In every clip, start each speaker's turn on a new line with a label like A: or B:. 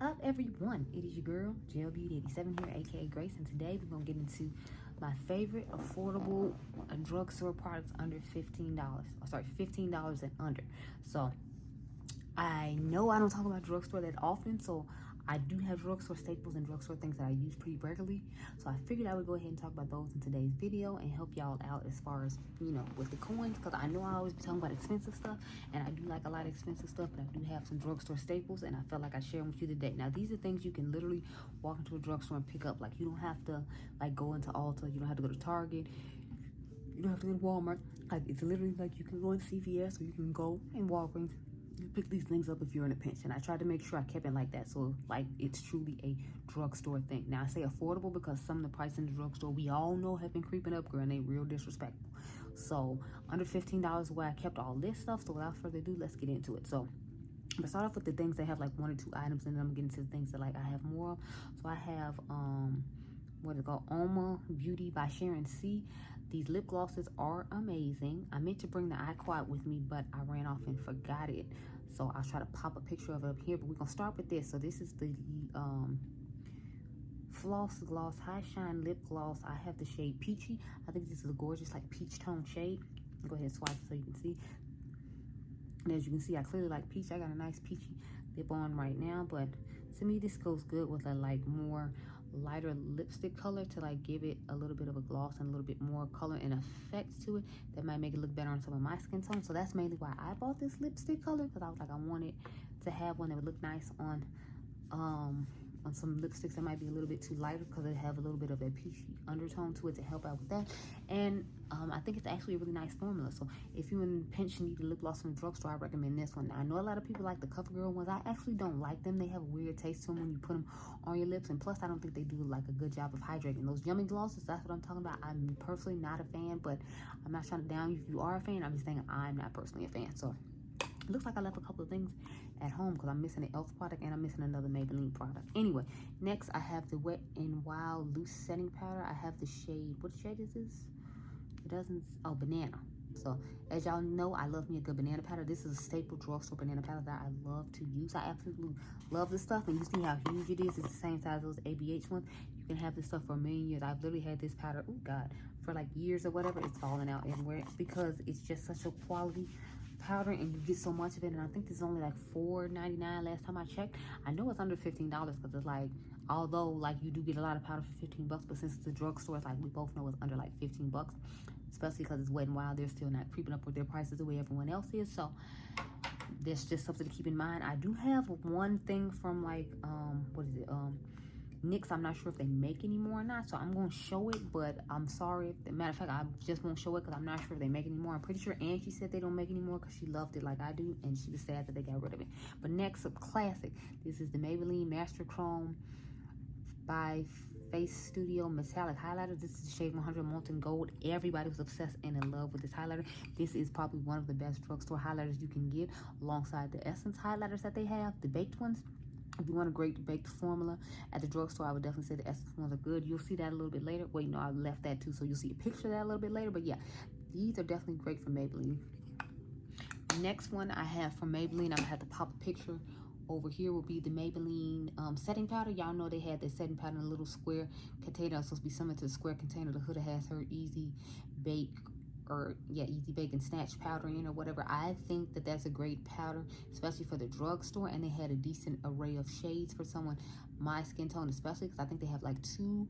A: up, everyone? It is your girl, GelBeauty87 here, aka Grace, and today we're gonna get into my favorite affordable drugstore products under $15. Oh, sorry, $15 and under. So I know I don't talk about drugstore that often, so I do have drugstore staples and drugstore things that I use pretty regularly. So I figured I would go ahead and talk about those in today's video and help y'all out as far as, you know, with the coins, because I know I always be talking about expensive stuff, and I do like a lot of expensive stuff, but I do have some drugstore staples, and I felt like I'd share them with you today. Now, these are things you can literally walk into a drugstore and pick up. Like, you don't have to, like, go into Ulta. You don't have to go to Target. You don't have to go to Walmart. Like, it's literally like you can go in CVS or you can go in Walgreens. You pick these things up if you're in a pinch, and I tried to make sure I kept it like that, so like it's truly a drugstore thing. Now I say affordable because some of the prices in the drugstore we all know have been creeping up, girl, and they real disrespectful. So under $15 where I kept all this stuff. So without further ado, let's get into it. So I'm gonna start off with the things that have like 1 or 2 items, and then I'm gonna get into the things that like I have more of. So I have what is it called, Oma Beauty by Sharon C. These lip glosses are amazing. I meant to bring the iQuad with me, but I ran off and forgot it. So I'll try to pop a picture of it up here, but we're gonna start with this. So this is the Floss Gloss High Shine Lip Gloss. I have the shade Peachy. I think this is a gorgeous like peach tone shade. Go ahead and swipe so you can see. And as you can see, I clearly like peach. I got a nice peachy lip on right now, but to me this goes good with a like more lighter lipstick color to like give it a little bit of a gloss and a little bit more color and effects to it that might make it look better on some of my skin tone. So that's mainly why I bought this lipstick color, because I was like, I wanted to have one that would look nice on some lipsticks that might be a little bit too lighter, because they have a little bit of a peachy undertone to it to help out with that. And I think it's actually a really nice formula. So if you're in pinch and need a lip gloss from the drugstore, I recommend this one. Now, I know a lot of people like the CoverGirl ones. I actually don't like them. They have a weird taste to them when you put them on your lips, and plus I don't think they do like a good job of hydrating. Those yummy glosses, that's what I'm talking about. I'm personally not a fan, but I'm not trying to down you if you are a fan. I'm just saying I'm not personally a fan. So it looks like I left a couple of things at home because I'm missing an e.l.f. product and I'm missing another Maybelline product. Anyway, next I have the Wet n Wild Loose Setting Powder. I have the shade, what shade is this? It doesn't, oh, Banana. So as y'all know, I love me a good banana powder. This is a staple drugstore banana powder that I love to use. I absolutely love this stuff, and you see how huge it is. It's the same size as those ABH ones. You can have this stuff for a million years. I've literally had this powder, oh God, for like years or whatever. It's falling out everywhere because it's just such a quality powder, and you get so much of it. And I think this is only like $4.99 last time I checked. I know it's under $15 because it's like, although like you do get a lot of powder for 15 bucks, but since it's a drugstore, it's like we both know it's under like 15 bucks, especially because it's Wet n Wild. They're still not creeping up with their prices the way everyone else is. So there's just something to keep in mind. I do have one thing from like what is it, NYX. I'm not sure if they make anymore or not, so I'm going to show it, but I'm sorry. Matter of fact, I just won't show it because I'm not sure if they make anymore. I'm pretty sure Angie said they don't make anymore because she loved it like I do, and she was sad that they got rid of it. But next up, classic. This is the Maybelline Master Chrome by Face Studio Metallic Highlighter. This is the shade 100 Molten Gold. Everybody was obsessed and in love with this highlighter. This is probably one of the best drugstore highlighters you can get, alongside the Essence highlighters that they have, the baked ones. If you want a great baked formula at the drugstore, I would definitely say the Essence ones are good. You'll see that a little bit later. Wait, no, I left that too, so you'll see a picture of that a little bit later. But yeah, these are definitely great for Maybelline. Next one I have from Maybelline, I'm gonna have to pop a picture over here, will be the Maybelline setting powder. Y'all know they had that setting powder in a little square container. It's supposed to be similar to the square container the Huda has her Easy Bake, or yeah, Easy Bake and Snatch powder in, or whatever. I think that that's a great powder, especially for the drugstore, and they had a decent array of shades for someone my skin tone, especially because I think they have like 2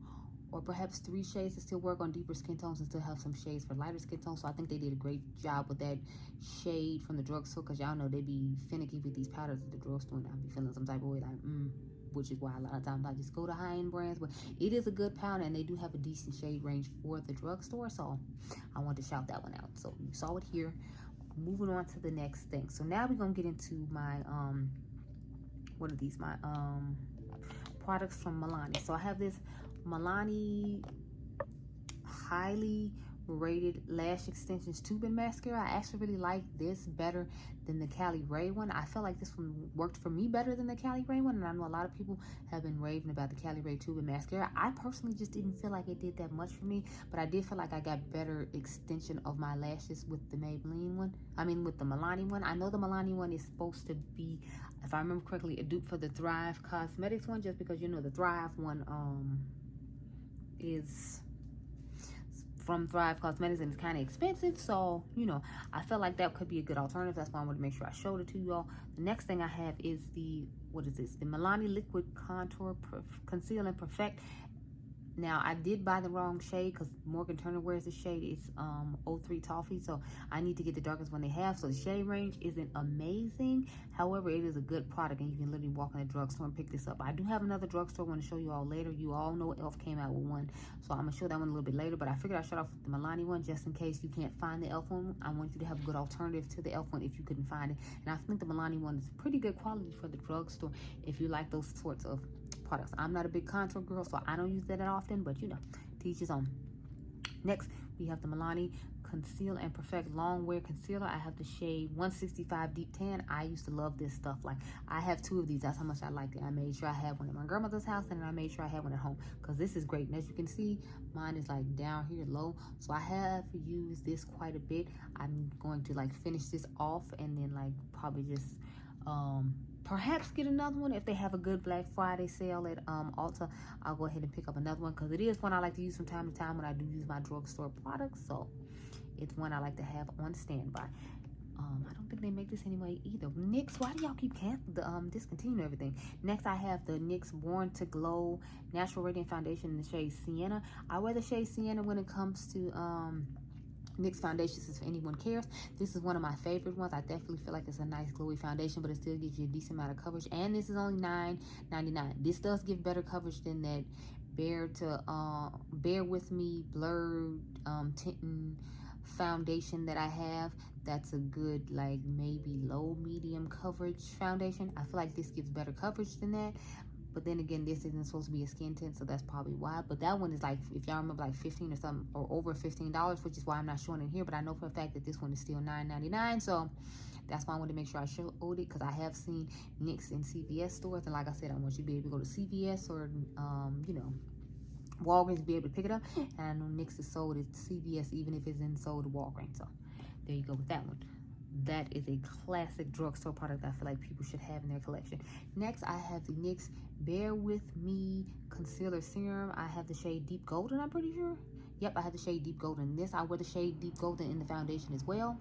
A: or perhaps 3 shades to still work on deeper skin tones and still have some shades for lighter skin tones. So I think they did a great job with that shade from the drugstore, because y'all know they be finicky with these powders at the drugstore, and I'll be feeling some type of way like, which is why a lot of times I just go to high-end brands. But it is a good powder, and they do have a decent shade range for the drugstore, so I want to shout that one out. So you saw it here. Moving on to the next thing. So now we're gonna get into my what are these, my products from Milani. So I have this Milani Highly rated lash extensions tubing mascara. I actually really like this better than the Cali Ray one. I felt like this one worked for me better than the Cali Ray one, and I know a lot of people have been raving about the Cali Ray tubing mascara. I personally just didn't feel like it did that much for me, but I did feel like I got better extension of my lashes with the Maybelline one. I mean, with the Milani one. I know the Milani one is supposed to be, if I remember correctly, a dupe for the Thrive Cosmetics one, just because, you know, the Thrive one is from Thrive Cosmetics and it's kind of expensive. So, you know, I felt like that could be a good alternative. That's why I wanted to make sure I showed it to you all. The next thing I have is the, what is this? The Milani Liquid Contour Conceal and Perfect. Now, I did buy the wrong shade because Morgan Turner wears this shade. It's 03 Toffee, so I need to get the darkest one they have. So the shade range isn't amazing. However, it is a good product, and you can literally walk in a drugstore and pick this up. I do have another drugstore I want to show you all later. You all know e.l.f. came out with one, so I'm going to show that one a little bit later. But I figured I'd start off with the Milani one just in case you can't find the e.l.f. one. I want you to have a good alternative to the e.l.f. one if you couldn't find it. And I think the Milani one is pretty good quality for the drugstore if you like those sorts of products. I'm not a big contour girl, so I don't use that often, but you know, to each his own. Next, we have the Milani Conceal and Perfect Long Wear Concealer. I have the shade 165 Deep Tan. I used to love this stuff. Like, I have two of these. That's how much I liked it. I made sure I had one at my grandmother's house, and I made sure I had one at home because this is great. And as you can see, mine is like down here low, so I have used this quite a bit. I'm going to like finish this off and then like probably just perhaps get another one if they have a good Black Friday sale at Ulta. I'll go ahead and pick up another one because it is one I like to use from time to time when I do use my drugstore products. So it's one I like to have on standby. I don't think they make this anyway either. NYX, why do y'all keep discontinuing everything? Next, I have the NYX Born to Glow Natural Radiant Foundation in the shade Sienna. I wear the shade Sienna when it comes to NYX foundations, if anyone cares. This is one of my favorite ones. I definitely feel like it's a nice glowy foundation, but it still gives you a decent amount of coverage. And this is only $9.99. This does give better coverage than that Bare With Me blurred tinting foundation that I have. That's a good, like, maybe low medium coverage foundation. I feel like this gives better coverage than that. But then again, this isn't supposed to be a skin tint, so that's probably why. But that one is like, if y'all remember, like 15 or something, or over $15, which is why I'm not showing it here. But I know for a fact that this one is still $9.99. So that's why I wanted to make sure I showed it, because I have seen NYX in CVS stores. And like I said, I want you to be able to go to CVS or, you know, Walgreens to be able to pick it up. And I know NYX is sold at CVS, even if it's sold at Walgreens. So there you go with that one. That is a classic drugstore product that I feel like people should have in their collection. Next, I have the NYX Bare With Me Concealer Serum. I have the shade Deep Golden, I'm pretty sure. Yep, I have the shade Deep Golden. I wear the shade Deep Golden in the foundation as well.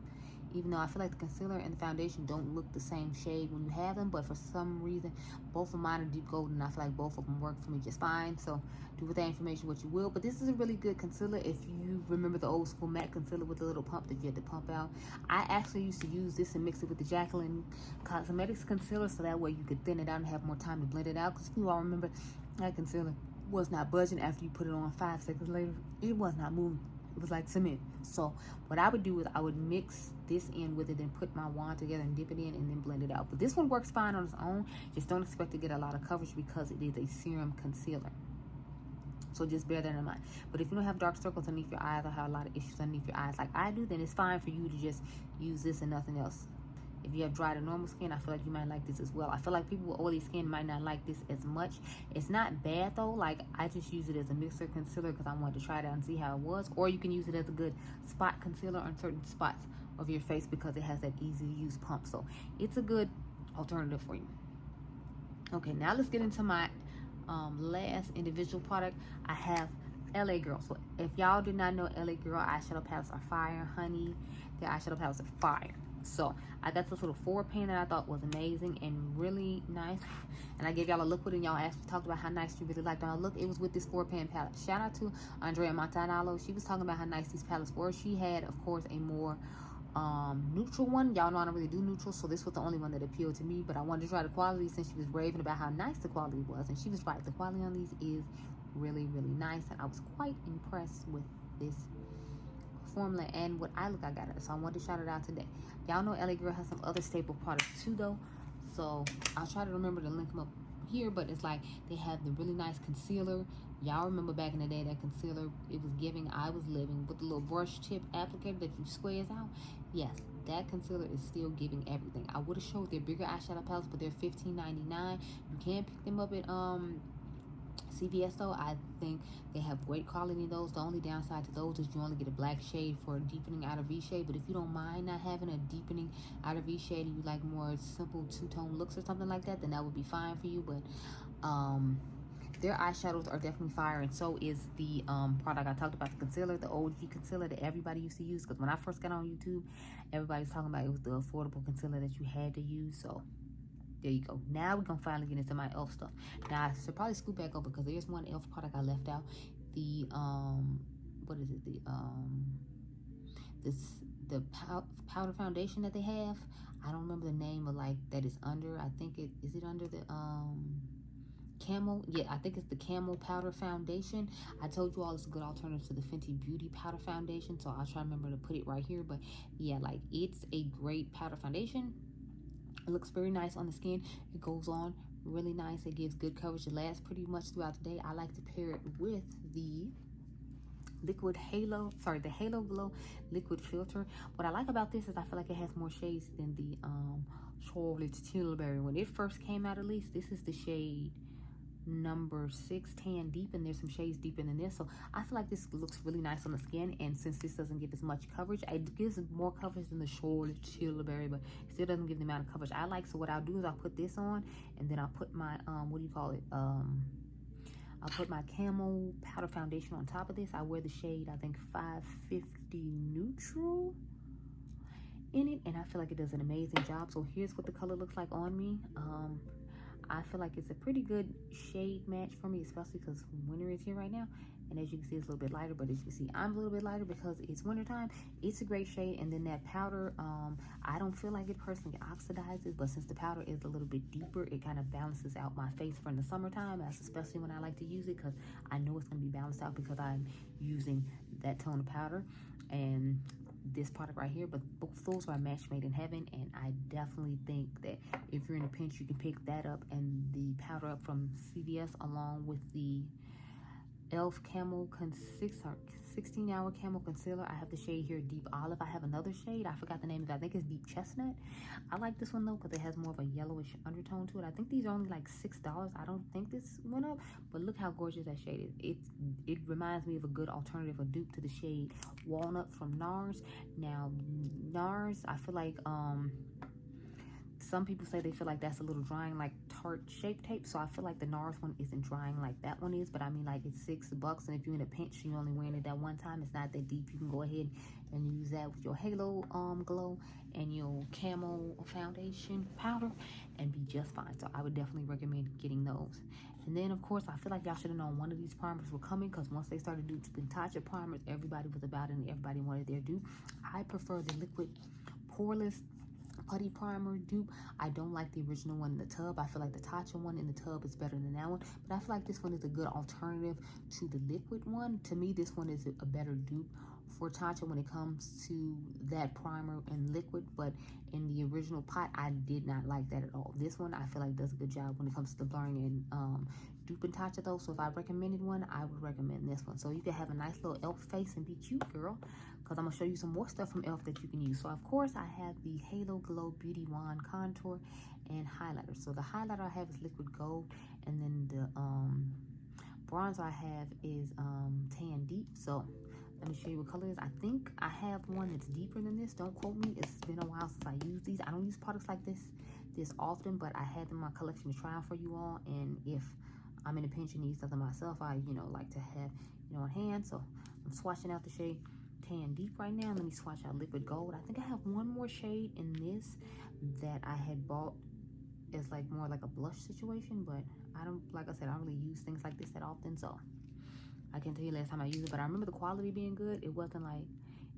A: Even though I feel like the concealer and the foundation don't look the same shade when you have them, but for some reason, both of mine are deep golden, and I feel like both of them work for me just fine. So do with that information what you will. But this is a really good concealer if you remember the old school matte concealer with the little pump that you had to pump out. I actually used to use this and mix it with the Jacqueline Cosmetics concealer, so that way you could thin it out and have more time to blend it out. Because if you all remember, that concealer was not budging after you put it on 5 seconds later. It was not moving. It was like cement. So what I would do is I would mix this in with it and put my wand together and dip it in and then blend it out. But this one works fine on its own. Just don't expect to get a lot of coverage because it is a serum concealer. So just bear that in mind. But if you don't have dark circles underneath your eyes or have a lot of issues underneath your eyes like I do, then it's fine for you to just use this and nothing else. If you have dry to normal skin, I feel like you might like this as well. I feel like people with oily skin might not like this as much. It's not bad though. Like, I just use it as a mixer concealer because I wanted to try it out and see how it was. Or you can use it as a good spot concealer on certain spots of your face because it has that easy to use pump. So it's a good alternative for you. Okay, now let's get into my last individual product. I have LA Girl. So if y'all did not know, LA Girl eyeshadow palettes are fire, honey. Their eyeshadow palettes are fire. So I got this little 4-pan that I thought was amazing and really nice. And I gave y'all a look with it, and y'all actually talked about how nice you really liked it. Now look, it was with this 4-pan palette. Shout out to Andrea Montanalo. She was talking about how nice these palettes were. She had, of course, a more neutral one. Y'all know I don't really do neutral, so this was the only one that appealed to me. But I wanted to try the quality since she was raving about how nice the quality was. And she was right. The quality on these is really, really nice. And I was quite impressed with this formula and what I got it. So I wanted to shout it out today. Y'all know LA Girl has some other staple products too though, so I'll try to remember to link them up here, but it's like they have the really nice concealer. Y'all remember back in the day that concealer, it was giving I was living, with the little brush tip applicator that you squeeze out. Yes, that concealer is still giving everything. I would have showed their bigger eyeshadow palettes, but they're $15.99. You can pick them up at CVS though. I think they have great quality in those. The only downside to those is you only get a black shade for a deepening outer V shade. But if you don't mind not having a deepening outer V shade and you like more simple two-tone looks or something like that, then that would be fine for you. But their eyeshadows are definitely fire, and so is the product I talked about, the concealer, the OG concealer that everybody used to use. Because when I first got on YouTube, everybody was talking about it was the affordable concealer that you had to use. So there you go. Now we're gonna finally get into my e.l.f. stuff. Now I should probably scoot back over because there's one e.l.f. product I left out. The what is it? The powder foundation that they have. I don't remember the name of like that is under. I think is it under the Camel? Yeah, I think it's the Camel powder foundation. I told you all it's a good alternative to the Fenty Beauty powder foundation, so I'll try to remember to put it right here. But yeah, like it's a great powder foundation. It looks very nice on the skin. It goes on really nice. It gives good coverage. It lasts pretty much throughout the day. I like to pair it with the liquid halo, sorry, the Halo Glow liquid filter. What I like about this is I feel like it has more shades than the Charlotte Tilbury. When it first came out, at least, this is the shade number 6 tan deep, and there's some shades deeper than this, so I feel like this looks really nice on the skin. And since this doesn't give as much coverage, it gives more coverage than the Charlotte Tilbury, but still doesn't give the amount of coverage I like. So what I'll do is I'll put this on, and then I'll put my what do you call it, I'll put my Camel powder foundation on top of this. I wear the shade, I think 550 Neutral in it, and I feel like it does an amazing job. So here's what the color looks like on me. I feel like it's a pretty good shade match for me, especially because winter is here right now. And as you can see, it's a little bit lighter, but as you can see, I'm a little bit lighter because it's wintertime. It's a great shade. And then that powder, I don't feel like it personally oxidizes, but since the powder is a little bit deeper, it kind of balances out my face for in the summertime. That's especially when I like to use it, because I know it's going to be balanced out because I'm using that tone of powder and this product right here. But both those are a match made in heaven, and I definitely think that if you're in a pinch, you can pick that up and the powder up from CVS along with the e.l.f. Camel 16-hour Camel concealer. I have the shade here, Deep Olive. I have another shade, I forgot the name of it. I think it's Deep Chestnut. I like this one though because it has more of a yellowish undertone to it. I think these are only like $6. I don't think this went up, but look how gorgeous that shade is. It reminds me of a good alternative, a dupe to the shade Walnut from NARS. Now NARS, I feel like some people say they feel like that's a little drying, like Tarte Shape Tape. So I feel like the NARS one isn't drying like that one is. But I mean, like, it's $6, and if you're in a pinch, you're only wearing it that one time, it's not that deep. You can go ahead and use that with your Halo Glow and your Camel foundation powder and be just fine. So I would definitely recommend getting those. And then, of course, I feel like y'all should have known one of these primers were coming, because once they started doing the Natasha primers, everybody was about it and everybody wanted their dupe. I prefer the liquid poreless putty primer dupe. I don't like the original one in the tub. I feel like the Tatcha one in the tub is better than that one, but I feel like this one is a good alternative to the liquid one. To me, this one is a better dupe for Tatcha when it comes to that primer and liquid, but in the original pot, I did not like that at all. This one I feel like does a good job when it comes to the blurring and dupe and Tatcha though. So if I recommended one, I would recommend this one. So you can have a nice little e.l.f. face and be cute, girl, because I'm gonna show you some more stuff from e.l.f. that you can use. So of course I have the Halo Glow Beauty Wand contour and highlighter. So the highlighter I have is liquid gold, and then the bronzer I have is tan deep. So let me show you what color it is. I think I have one that's deeper than this. Don't quote me. It's been a while since I used these. I don't use products like this often, but I had them in my collection to try out for you all. And if I'm in a pinch and need something myself, I, like to have, on hand. So I'm swatching out the shade tan deep right now. Let me swatch out liquid gold. I think I have one more shade in this that I had bought as like more like a blush situation, but I don't, like I said, I don't really use things like this that often, so I can't tell you last time I used it. But I remember the quality being good. It wasn't like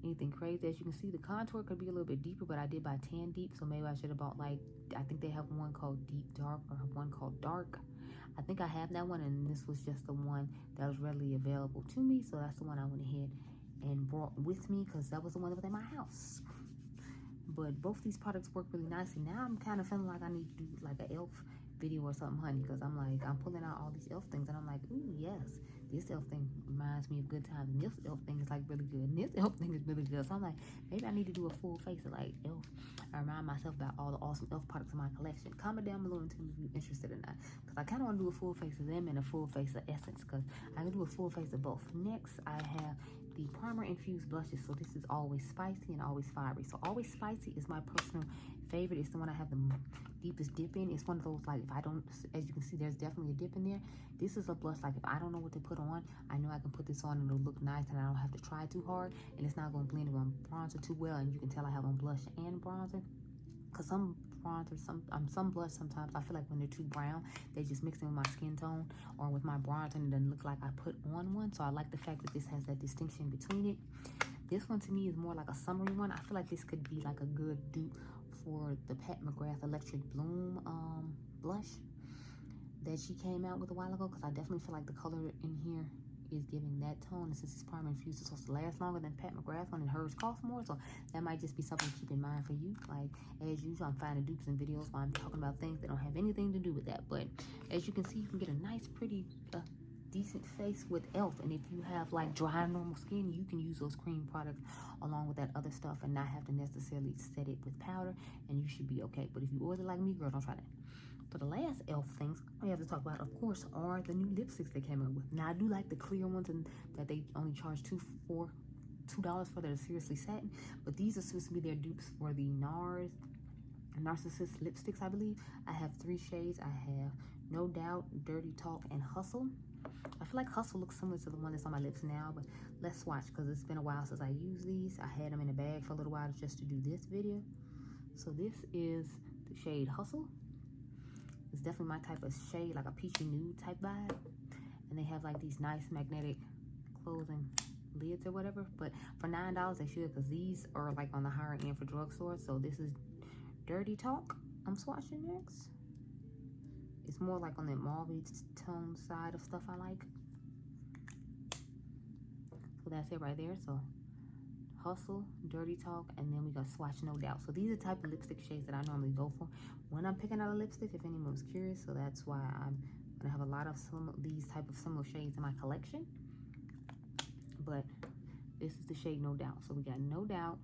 A: anything crazy. As you can see, the contour could be a little bit deeper, but I did buy tan deep, so maybe I should have bought, like, I think they have one called deep dark or one called dark. I think I have that one, and this was just the one that was readily available to me, so that's the one I went ahead and brought with me because that was the one that was in my house. But both these products work really nicely. Now I'm kind of feeling like I need to do like a e.l.f. video or something, honey, because I'm like, I'm pulling out all these elf things, and I'm like, ooh, yes, this elf thing reminds me of good times, and this elf thing is like really good, and this elf thing is really good. So I'm like, maybe I need to do a full face of like elf. I remind myself about all the awesome elf products in my collection. Comment down below and tell me if you're interested or not, because I kind of want to do a full face of them and a full face of Essence, because I can do a full face of both. Next, I have the primer infused blushes. So this is Always Spicy and Always Fiery. So Always Spicy is my personal favorite. It's the one I have the deepest dip in. It's one of those, like, if I don't, as you can see, there's definitely a dip in there. This is a blush, like, if I don't know what to put on, I know I can put this on and it'll look nice, and I don't have to try too hard, and it's not going to blend with bronzer too well, and you can tell I have on blush and bronzer. Because some bronzer, some blush, sometimes I feel like when they're too brown, they just mix in with my skin tone or with my bronzer, and it doesn't look like I put on one. So I like the fact that this has that distinction between it. This one to me is more like a summery one. I feel like this could be like a good dupe for the Pat McGrath Electric Bloom blush that she came out with a while ago, because I definitely feel like the color in here is giving that tone, and since it's primer infused, it's supposed to last longer than Pat McGrath one, and hers cost more, so that might just be something to keep in mind for you. Like, as usual, I'm finding dupes in videos while I'm talking about things that don't have anything to do with that, but as you can see, you can get a nice, pretty, decent face with elf. And if you have like dry, normal skin, you can use those cream products along with that other stuff and not have to necessarily set it with powder, and you should be okay. But if you oily like me, girl, don't try that. So the last elf things we have to talk about, of course, are the new lipsticks they came out with. Now, I do like the clear ones, and that they only charge $2 for that are seriously satin, but these are supposed to be their dupes for the NARS Narcissist lipsticks, I believe. I have 3 shades. I have No Doubt, Dirty Talk, and Hustle. I feel like Hustle looks similar to the one that's on my lips now, but let's swatch, because it's been a while since I used these. I had them in a bag for a little while just to do this video. So this is the shade Hustle. It's definitely my type of shade, like a peachy nude type vibe. And they have like these nice magnetic closing lids or whatever. But for $9, they should, because these are like on the higher end for drugstores. So this is Dirty Talk I'm swatching next. It's more like on the mauve tone side of stuff I like. So that's it right there. So Hustle, Dirty Talk, and then we got Swatch No Doubt. So these are the type of lipstick shades that I normally go for when I'm picking out a lipstick, if anyone was curious. So that's why I'm gonna have a lot of these type of similar shades in my collection. But this is the shade No Doubt. So we got No Doubt.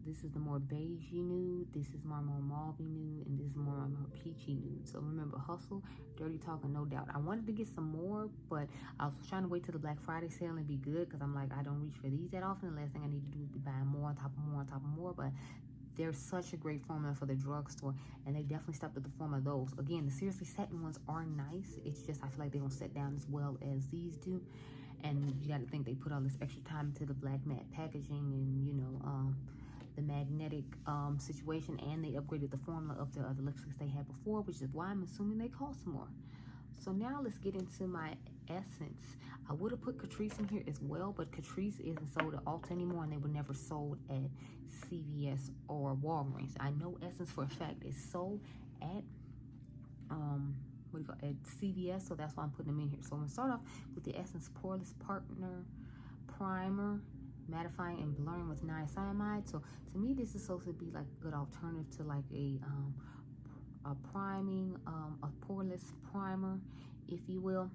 A: This is the more beigey nude. This is more mauve nude, and this is more peachy nude. So remember, Hustle, Dirty Talk, and No Doubt. I wanted to get some more, but I was trying to wait till the Black Friday sale and be good, because I'm like, I don't reach for these that often. The last thing I need to do is be buying more on top of more on top of more. But they're such a great formula for the drugstore, and they definitely stepped up the form of those. Again, the seriously satin ones are nice. It's just I feel like they don't set down as well as these do. And you got to think they put all this extra time into the black matte packaging, and you know, the magnetic situation, and they upgraded the formula of the other lipsticks they had before, which is why I'm assuming they cost more. So now let's get into my Essence. I would have put Catrice in here as well, but Catrice isn't sold at Ulta anymore, and they were never sold at CVS or Walgreens. I know Essence for a fact is sold at at CVS, so that's why I'm putting them in here. So I'm gonna start off with the Essence Poreless Partner Primer, mattifying and blurring with niacinamide. So to me, this is supposed to be like a good alternative to like a priming, a poreless primer, if you will,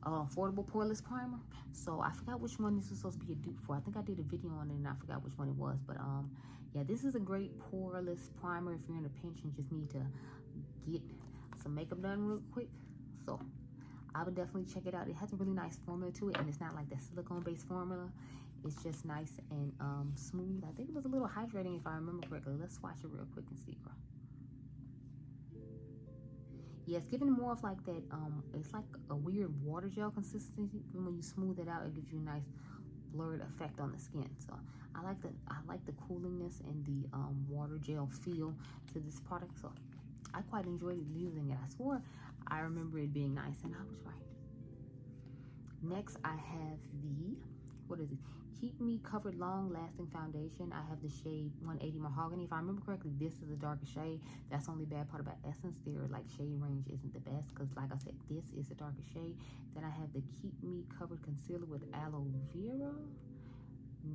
A: affordable poreless primer. So I forgot which one this was supposed to be a dupe for. I think I did a video on it and I forgot which one it was, but yeah, this is a great poreless primer if you're in a pinch and just need to get some makeup done real quick. So I would definitely check it out. It has a really nice formula to it, and it's not like that silicone-based formula. It's just nice and smooth. I think it was a little hydrating if I remember correctly. Let's swatch it real quick and see, girl. Yeah, it's giving more of like that, it's like a weird water gel consistency. And when you smooth it out, it gives you a nice blurred effect on the skin. So I like the coolingness and the water gel feel to this product. So I quite enjoyed using it. I swore I remember it being nice, and I was right. Next, I have the, what is it? Keep Me Covered Long Lasting Foundation. I have the shade 180 Mahogany. If I remember correctly, this is the darkest shade. That's the only bad part about Essence. Their like shade range isn't the best, because like I said, this is the darkest shade. Then I have the Keep Me Covered Concealer with Aloe Vera.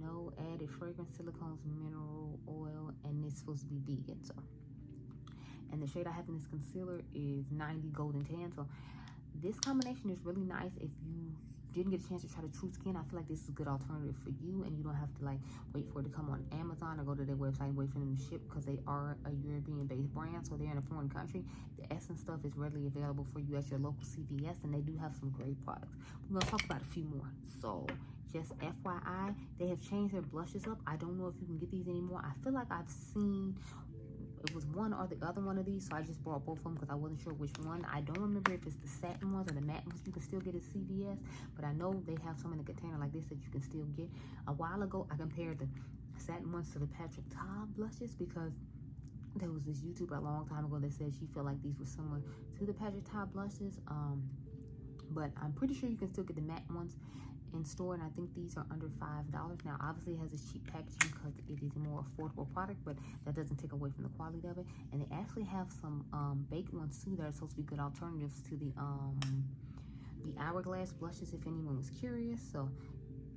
A: No added fragrance, silicones, mineral oil, and it's supposed to be vegan. So And the shade I have in this concealer is 90 Golden Tan. So this combination is really nice if you didn't get a chance to try the True Skin. I feel like this is a good alternative for you, and you don't have to like wait for it to come on Amazon or go to their website and wait for them to ship, because they are a European-based brand, so they're in a foreign country. The Essence stuff is readily available for you at your local CVS, and they do have some great products. We're gonna talk about a few more. So just FYI, they have changed their blushes up. I don't know if you can get these anymore. I feel like I've seen it was one or the other one of these, so I just bought both of them because I wasn't sure which one. I don't remember if it's the satin ones or the matte ones you can still get at CVS, but I know they have some in a container like this that you can still get. A while ago, I compared the satin ones to the Patrick Ta blushes, because there was this YouTuber a long time ago that said she felt like these were similar to the Patrick Ta blushes. But I'm pretty sure you can still get the matte ones in store, and I think these are under $5. Now obviously it has this cheap packaging because it is a more affordable product, but that doesn't take away from the quality of it. And they actually have some baked ones too that are supposed to be good alternatives to the Hourglass blushes, if anyone was curious. So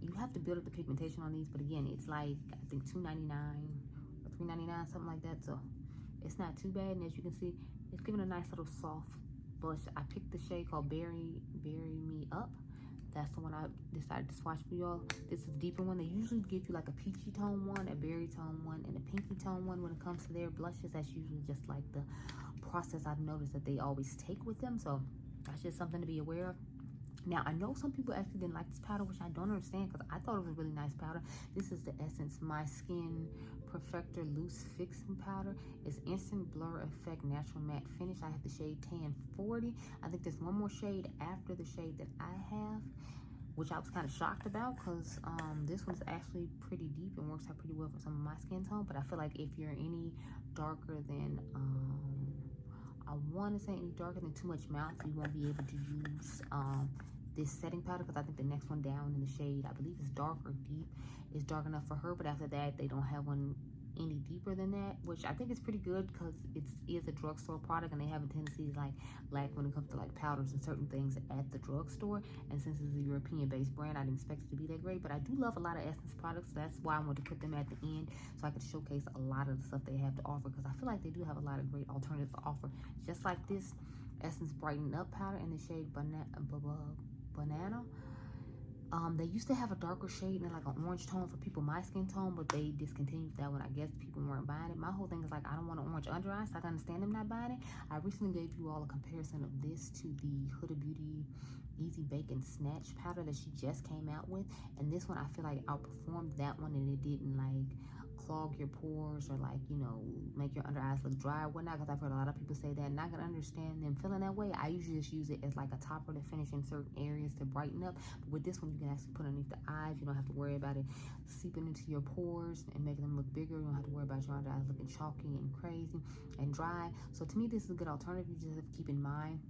A: you have to build up the pigmentation on these, but again, it's like I think $2.99 or $3.99, something like that. So it's not too bad, and as you can see, it's giving a nice little soft blush. I picked the shade called Bury Me Up. That's the one I decided to swatch for y'all. This is a deeper one. They usually give you like a peachy tone one, a berry tone one, and a pinky tone one when it comes to their blushes. That's usually just like the process I've noticed that they always take with them. So that's just something to be aware of. Now, I know some people actually didn't like this powder, which I don't understand, because I thought it was a really nice powder. This is the Essence My Skin Perfector Loose Fixing Powder. It's Instant Blur Effect Natural Matte Finish. I have the shade Tan 40. I think there's one more shade after the shade that I have, which I was kind of shocked about, because this one's actually pretty deep and works out pretty well for some of my skin tone. But I feel like if you're any darker than, I want to say any darker than too much mouth, you won't be able to use this setting powder, because I think the next one down in the shade, I believe it's dark or deep, is dark enough for her. But after that, they don't have one any deeper than that, which I think is pretty good, because it is a drugstore product, and they have a tendency to like lack when it comes to like powders and certain things at the drugstore. And since it's a European-based brand, I didn't expect it to be that great. But I do love a lot of Essence products, so that's why I wanted to put them at the end, so I could showcase a lot of the stuff they have to offer, because I feel like they do have a lot of great alternatives to offer. Just like this Essence Brighten Up powder in the shade Banana. They used to have a darker shade and like an orange tone for people my skin tone, but they discontinued that one. I guess people weren't buying it. My whole thing is like, I don't want an orange under eye, so I can understand them not buying it. I recently gave you all a comparison of this to the Huda Beauty Easy Bake and Snatch powder that she just came out with, and this one I feel like outperformed that one, and it didn't like clog your pores or like, you know, make your under eyes look dry or whatnot, because I've heard a lot of people say that, and I can understand them feeling that way. I usually just use it as like a topper to finish in certain areas to brighten up, but with this one you can actually put underneath the eyes. You don't have to worry about it seeping into your pores and making them look bigger. You don't have to worry about your under eyes looking chalky and crazy and dry. So to me, this is a good alternative. You just have to keep in mind,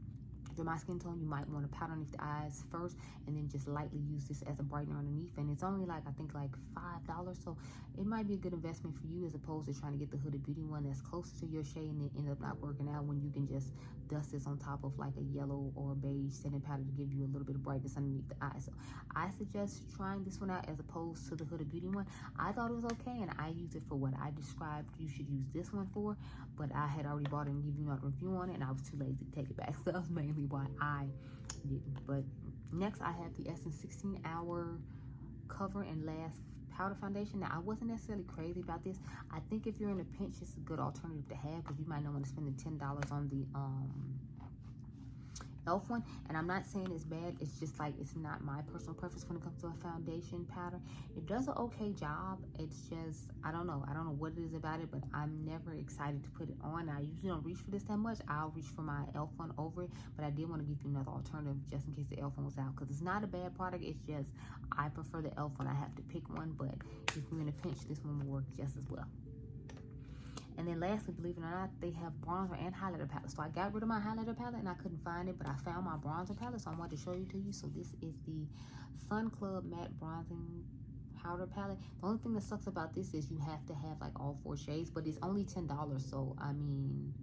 A: for my skin tone, you might want to powder underneath the eyes first, and then just lightly use this as a brightener underneath. And it's only like, I think like $5, so it might be a good investment for you, as opposed to trying to get the Huda Beauty one that's closer to your shade and it end up not working out, when you can just dust this on top of like a yellow or a beige setting powder to give you a little bit of brightness underneath the eye. So I suggest trying this one out as opposed to the Huda Beauty one. I thought it was okay, and I used it for what I described you should use this one for, but I had already bought it and give you a review on it, and I was too lazy to take it back, so that's mainly why I didn't. But next I have the Essence 16-Hour Cover and Last Powder Foundation. Now, I wasn't necessarily crazy about this. I think if you're in a pinch, it's a good alternative to have, because you might not want to spend the $10 on the e.l.f. one. And I'm not saying it's bad, it's just like, it's not my personal preference when it comes to a foundation powder. It does an okay job. It's just, I don't know what it is about it, but I'm never excited to put it on. I usually don't reach for this that much. I'll reach for my e.l.f. one over it, but I did want to give you another alternative just in case the e.l.f. one was out, because it's not a bad product. It's just, I prefer the e.l.f. one. I have to pick one, but if you're in a pinch, this one will work just as well. And then lastly, believe it or not, they have bronzer and highlighter palettes. So I got rid of my highlighter palette and I couldn't find it, but I found my bronzer palette, so I wanted to show you to you. So this is the Sun Club Matte Bronzing Powder Palette. The only thing that sucks about this is you have to have like all 4 shades, but it's only $10. So I mean,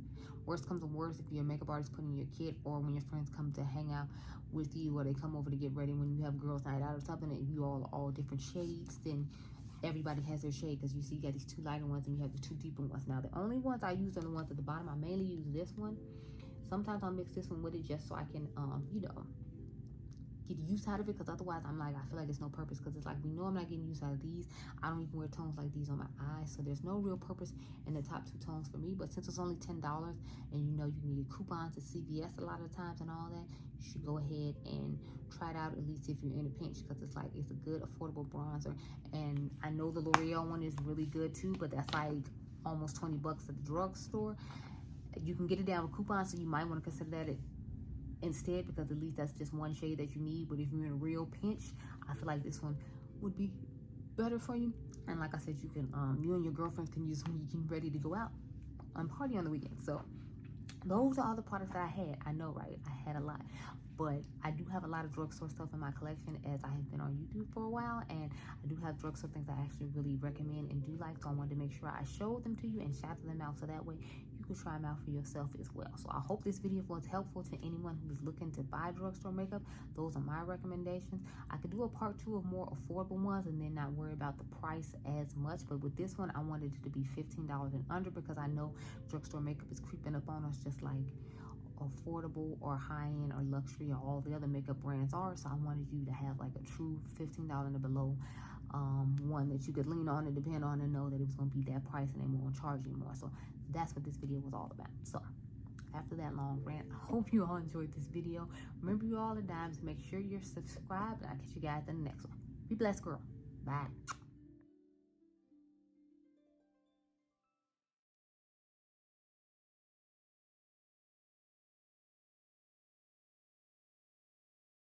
A: worst comes to worst, if you're a makeup artist putting your kit, or when your friends come to hang out with you, or they come over to get ready when you have girls night out or something, and you all different shades, then everybody has their shade, because you see you got these 2 lighter ones and you have the 2 deeper ones. Now the only ones I use are the ones at the bottom. I mainly use this one. Sometimes I'll mix this one with it just so I can you know, get use out of it, because otherwise I'm like, I feel like it's no purpose, because it's like, we know I'm not getting use out of these. I don't even wear tones like these on my eyes, so there's no real purpose in the top 2 tones for me. But since it's only $10 and you know you can get coupons at CVS a lot of times and all that, you should go ahead and try it out, at least if you're in a pinch, because it's like, it's a good affordable bronzer. And I know the L'Oreal one is really good too, but that's like almost 20 bucks at the drugstore. You can get it down with coupons, so you might want to consider that instead, because at least that's just one shade that you need. But if you're in a real pinch, I feel like this one would be better for you. And like I said, you can you and your girlfriends can use when you get ready to go out and party on the weekend. So those are all the products that I had. I know, right? I had a lot, but I do have a lot of drugstore stuff in my collection, as I have been on YouTube for a while, and I do have drugstore things I actually really recommend and do like, so I wanted to make sure I showed them to you and shouted them out, so that way you can try them out for yourself as well. So I hope this video was helpful to anyone who's looking to buy drugstore makeup. Those are my recommendations. I could do a part 2 of more affordable ones and then not worry about the price as much, but with this one I wanted it to be $15 and under, because I know drugstore makeup is creeping up on us, just like affordable or high-end or luxury or all the other makeup brands are. So I wanted you to have like a true $15 and below one that you could lean on and depend on and know that it was going to be that price and they won't charge you more. So that's what this video was all about. So after that long rant, I hope you all enjoyed this video. Remember, you all are dimes. Make sure you're subscribed, and I'll catch you guys in the next one. Be blessed, girl. Bye.